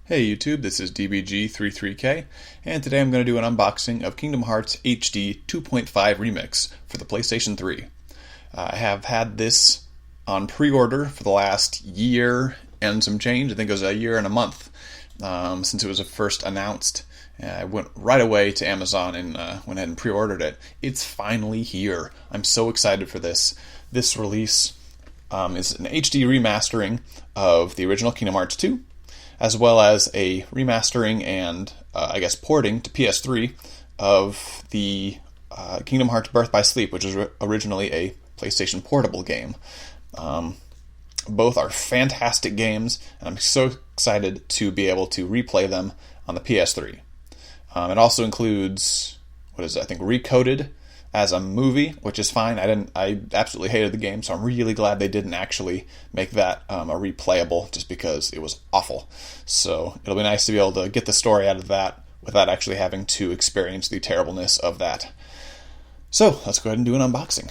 Hey YouTube, this is DBG33K, and today I'm going to do an unboxing of Kingdom Hearts HD 2.5 Remix for the PlayStation 3. I have had this on pre-order for the last year and some change. I think it was a year and a month since it was first announced. I went right away to Amazon and went ahead and pre-ordered it. It's finally here. I'm so excited for this. This release is an HD remastering of the original Kingdom Hearts 2, as well as a remastering and, porting to PS3 of the Kingdom Hearts Birth by Sleep, which was originally a PlayStation Portable game. Both are fantastic games, and I'm so excited to be able to replay them on the PS3. It also includes, Recoded as a movie, which is fine. I absolutely hated the game, so I'm really glad they didn't actually make that a replayable, just because it was awful. So it'll be nice to be able to get the story out of that without actually having to experience the terribleness of that. So let's go ahead and do an unboxing.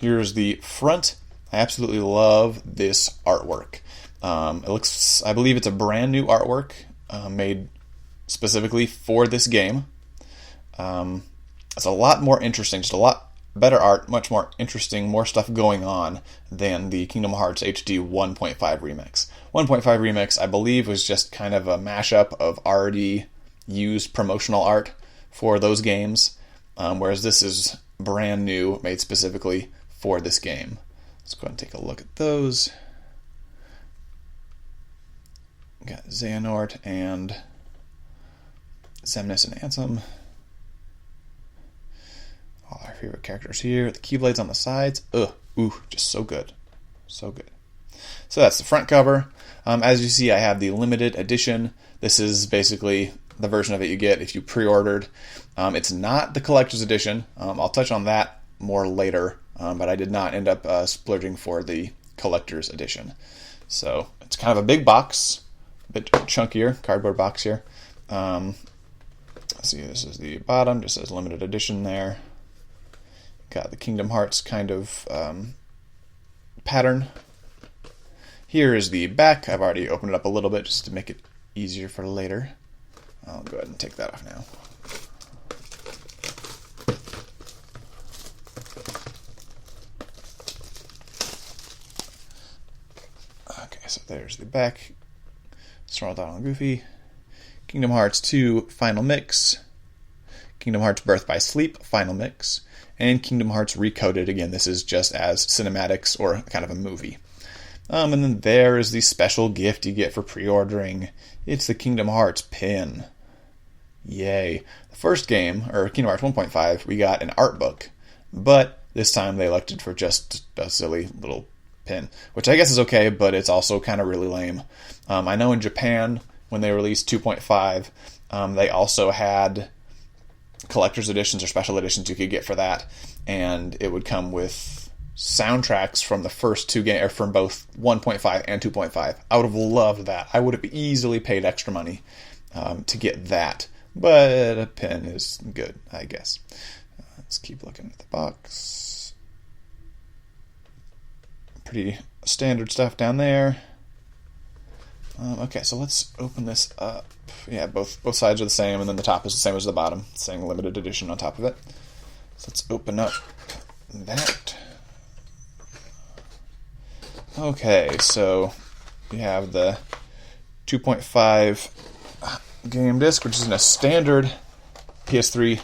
Here's the front. I absolutely love this artwork. It looks, I believe it's a brand new artwork made specifically for this game. It's a lot more interesting, just a lot better art, much more interesting, more stuff going on than the Kingdom Hearts HD 1.5 Remix. 1.5 Remix, I believe, was just kind of a mashup of already used promotional art for those games, whereas this is brand new, made specifically for this game. Let's go ahead and take a look at those. We got Xehanort and Xemnas and Ansem. All our favorite characters here. The Keyblades on the sides. Just so good. So good. So that's the front cover. As you see, I have the limited edition. This is basically the version of it you get if you pre-ordered. It's not the collector's edition. I'll touch on that more later, but I did not end up splurging for the collector's edition. So it's kind of a big box, a bit chunkier, cardboard box here. Let's see, this is the bottom, just says limited edition there. Got the Kingdom Hearts kind of pattern. Here is the back. I've already opened it up a little bit just to make it easier for later. I'll go ahead and take that off now. Okay, so there's the back. Snarl, Donald, and Goofy. Kingdom Hearts 2 Final Mix. Kingdom Hearts Birth by Sleep Final Mix. And Kingdom Hearts Recoded. Again, this is just as cinematics or kind of a movie. And then there is the special gift you get for pre-ordering. It's the Kingdom Hearts pin. Yay. The first game, or Kingdom Hearts 1.5, we got an art book. But this time they elected for just a silly little pin, which I guess is okay, but it's also kind of really lame. I know in Japan, when they released 2.5, they also had collector's editions or special editions you could get for that, and it would come with soundtracks from the first two games, or from both 1.5 and 2.5. I would have loved that. I would have easily paid extra money to get that, but a pin is good, I guess. Let's keep looking at the box. Pretty standard stuff down there. Okay, so let's open this up. Yeah, both sides are the same, and then the top is the same as the bottom, saying limited edition on top of it. So let's open up that. Okay, so we have the 2.5 game disc, which is in a standard PS3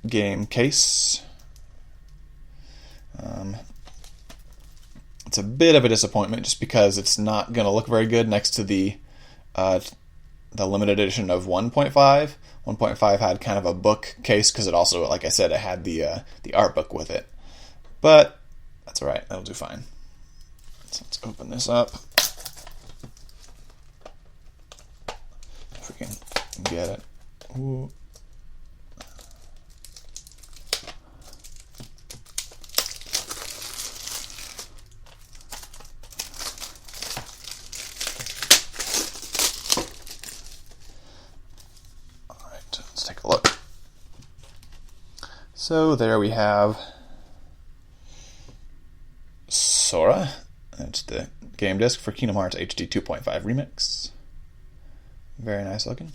game case. It's a bit of a disappointment just because it's not going to look very good next to the limited edition of 1.5. 1.5 had kind of a book case because it also, like I said, it had the art book with it. But that's alright, that'll do fine. So let's open this up. If we can get it. Ooh. Take a look. So there we have Sora. That's the game disc for Kingdom Hearts HD 2.5 Remix. Very nice looking.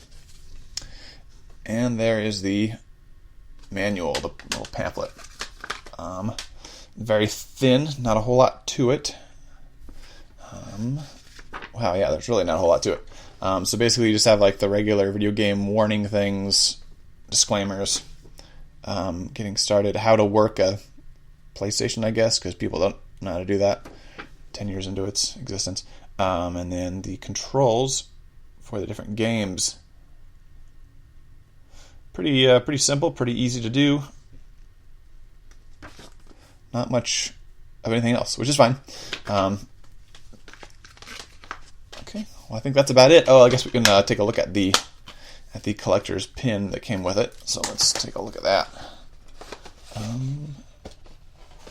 And there is the manual, the little pamphlet. Very thin, not a whole lot to it. Wow, yeah, there's really not a whole lot to it. So basically you just have like the regular video game warning things, disclaimers, getting started, how to work a PlayStation, I guess, because people don't know how to do that 10 years into its existence. And then the controls for the different games. Pretty simple, pretty easy to do. Not much of anything else, which is fine. Okay, well, I think that's about it. Oh, I guess we can take a look at the collector's pin that came with it. So let's take a look at that.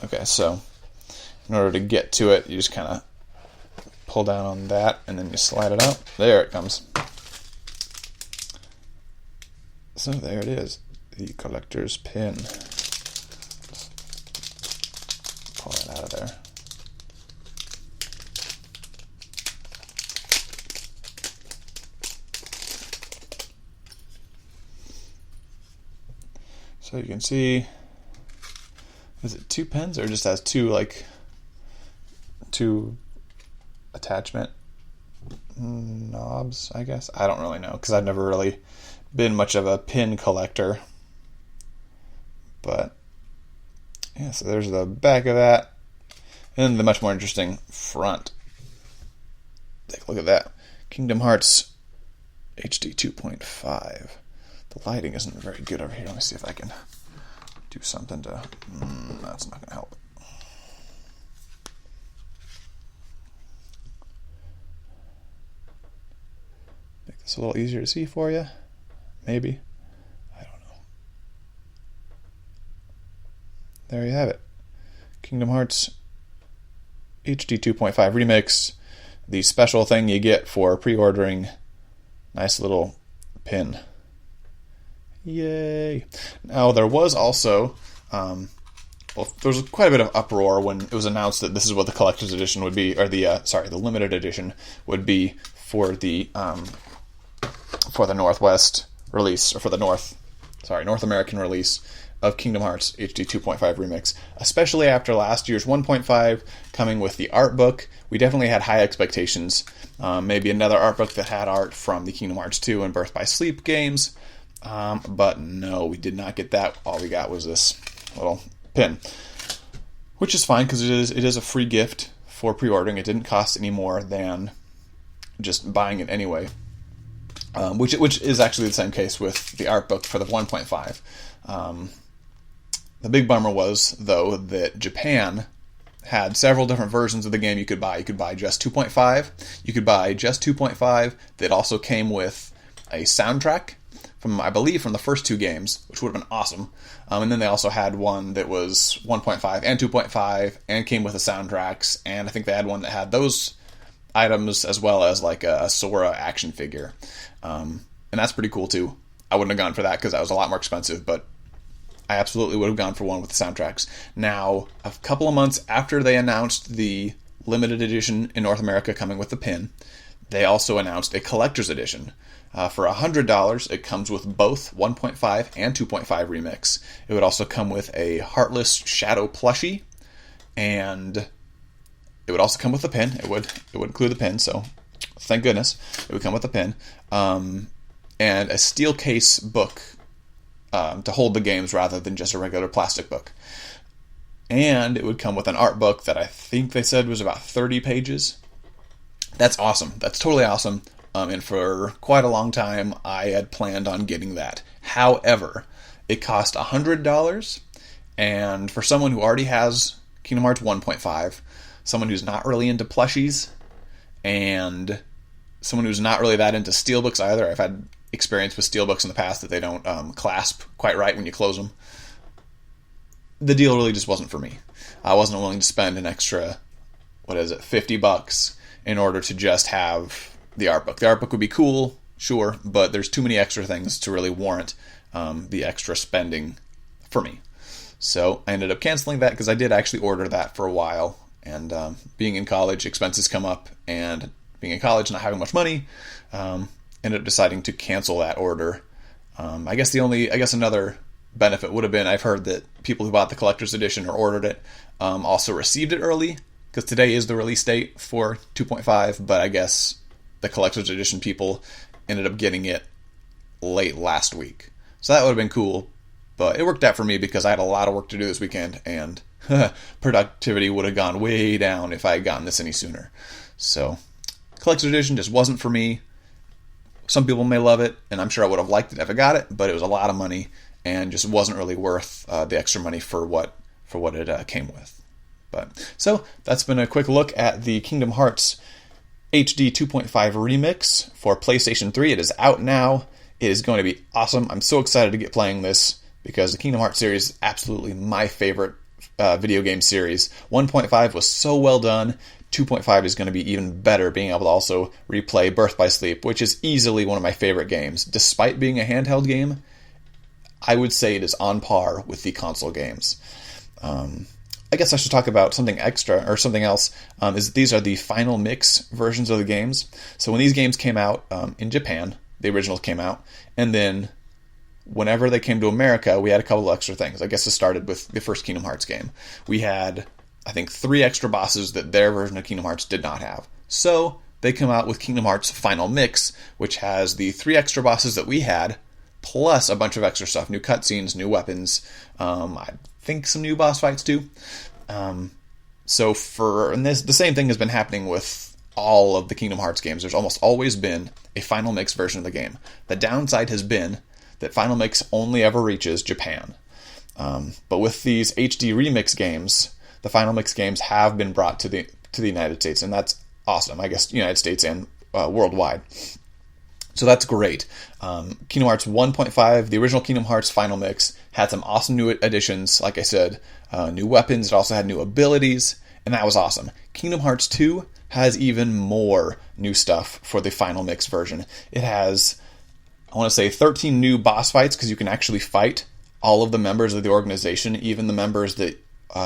Okay, so in order to get to it, you just kind of pull down on that, and then you slide it out. There it comes. So there it is, the collector's pin. Pull it out of there. So you can see, is it 2 pins or just has two attachment knobs, I guess? I don't really know because I've never really been much of a pin collector. But yeah, so there's the back of that. And then the much more interesting front. Take a look at that. Kingdom Hearts HD 2.5. The lighting isn't very good over here. Let me see if I can do something to... that's not going to help. Make this a little easier to see for you. Maybe. I don't know. There you have it. Kingdom Hearts HD 2.5 ReMIX. The special thing you get for pre-ordering. Nice little pin. Yay! Now, there was also... there was quite a bit of uproar when it was announced that this is what the collector's edition would be, or the limited edition would be for the Northwest release, or for the North American release of Kingdom Hearts HD 2.5 ReMIX. Especially after last year's 1.5 coming with the art book, we definitely had high expectations. Maybe another art book that had art from the Kingdom Hearts 2 and Birth by Sleep games. But no, we did not get that. All we got was this little pin, which is fine because it is a free gift for pre-ordering. It didn't cost any more than just buying it anyway. Which is actually the same case with the art book for the 1.5. The big bummer was, though, that Japan had several different versions of the game you could buy. You could buy just 2.5. You could buy just 2.5 that also came with a soundtrack from, I believe, from the first two games, which would have been awesome. And then they also had one that was 1.5 and 2.5 and came with the soundtracks. And I think they had one that had those items as well as like a Sora action figure. And that's pretty cool too. I wouldn't have gone for that because that was a lot more expensive, but I absolutely would have gone for one with the soundtracks. Now, a couple of months after they announced the limited edition in North America coming with the pin, they also announced a collector's edition. For $100, it comes with both 1.5 and 2.5 ReMIX. It would also come with a Heartless Shadow plushie, and it would also come with the pin. It would include the pin, so thank goodness it would come with the pin. And a steel case book to hold the games rather than just a regular plastic book. And it would come with an art book that I think they said was about 30 pages. That's awesome. That's totally awesome. And for quite a long time, I had planned on getting that. However, it cost $100, and for someone who already has Kingdom Hearts 1.5, someone who's not really into plushies, and someone who's not really that into steelbooks either. I've had experience with steelbooks in the past that they don't clasp quite right when you close them. The deal really just wasn't for me. I wasn't willing to spend an extra, $50 in order to just have the art book. The art book would be cool, sure, but there's too many extra things to really warrant the extra spending for me. So I ended up canceling that because I did actually order that for a while. And being in college, expenses come up, and being in college, not having much money, ended up deciding to cancel that order. I guess another benefit would have been, I've heard that people who bought the collector's edition or ordered it also received it early, because today is the release date for 2.5, but I guess the collector's edition people ended up getting it late last week. So that would have been cool, but it worked out for me because I had a lot of work to do this weekend, and productivity would have gone way down if I had gotten this any sooner. So collector's edition just wasn't for me. Some people may love it, and I'm sure I would have liked it if I got it, but it was a lot of money and just wasn't really worth the extra money for what it came with. So that's been a quick look at the Kingdom Hearts HD 2.5 ReMIX for PlayStation 3. It is out now. It is going to be awesome. I'm so excited to get playing this because the Kingdom Hearts series is absolutely my favorite video game series. 1.5 was so well done. 2.5 is going to be even better, being able to also replay Birth by Sleep, which is easily one of my favorite games. Despite being a handheld game, I would say it is on par with the console games. I guess I should talk about something extra, or something else, is these are the final mix versions of the games. So when these games came out in Japan, the originals came out, and then whenever they came to America, we had a couple of extra things. I guess it started with the first Kingdom Hearts game. We had, I think, 3 extra bosses that their version of Kingdom Hearts did not have. So they come out with Kingdom Hearts Final Mix, which has the 3 extra bosses that we had, plus a bunch of extra stuff, new cutscenes, new weapons, I think some new boss fights too. The same thing has been happening with all of the Kingdom Hearts games. There's almost always been a Final Mix version of the game. The downside has been that Final Mix only ever reaches Japan. But with these HD ReMIX games, the Final Mix games have been brought to the United States, and that's awesome. I guess United States and worldwide. So that's great. Kingdom Hearts 1.5, the original Kingdom Hearts Final Mix, had some awesome new additions. Like I said, new weapons. It also had new abilities, and that was awesome. Kingdom Hearts 2 has even more new stuff for the Final Mix version. It has, I want to say, 13 new boss fights, because you can actually fight all of the members of the organization, even the members that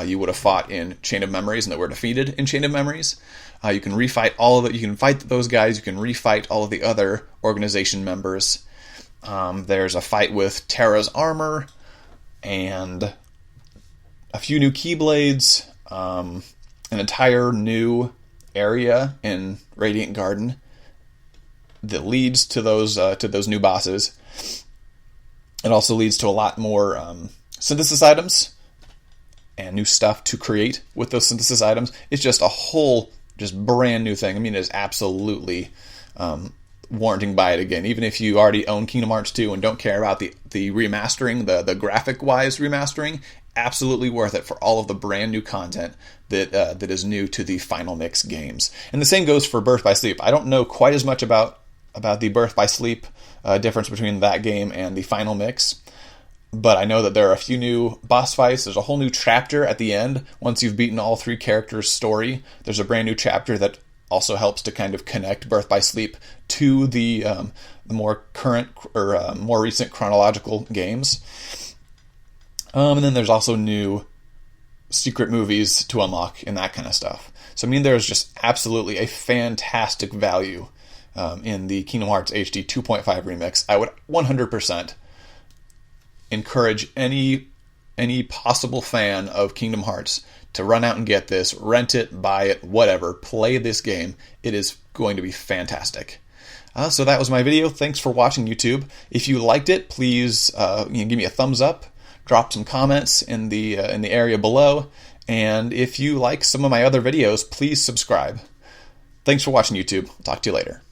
you would have fought in Chain of Memories and that were defeated in Chain of Memories. You can refight all of it. You can fight those guys. You can refight all of the other organization members. There's a fight with Terra's armor and a few new Keyblades, an entire new area in Radiant Garden that leads to those new bosses. It also leads to a lot more synthesis items and new stuff to create with those synthesis items. It's just a whole, just brand new thing. I mean, it is absolutely warranting buy it again. Even if you already own Kingdom Hearts 2 and don't care about the remastering, the graphic-wise remastering, absolutely worth it for all of the brand new content that is new to the Final Mix games. And the same goes for Birth by Sleep. I don't know quite as much about the Birth by Sleep difference between that game and the Final Mix, but I know that there are a few new boss fights. There's a whole new chapter at the end. Once you've beaten all 3 characters' story, there's a brand new chapter that also helps to kind of connect Birth by Sleep to the more current or more recent chronological games. And then there's also new secret movies to unlock and that kind of stuff. So, I mean, there's just absolutely a fantastic value in the Kingdom Hearts HD 2.5 ReMIX. I would 100% encourage any possible fan of Kingdom Hearts to run out and get this, rent it, buy it, whatever, play this game. It is going to be fantastic. So that was my video. Thanks for watching, YouTube. If you liked it, please give me a thumbs up, drop some comments in the area below, and if you like some of my other videos, please subscribe. Thanks for watching, YouTube. Talk to you later.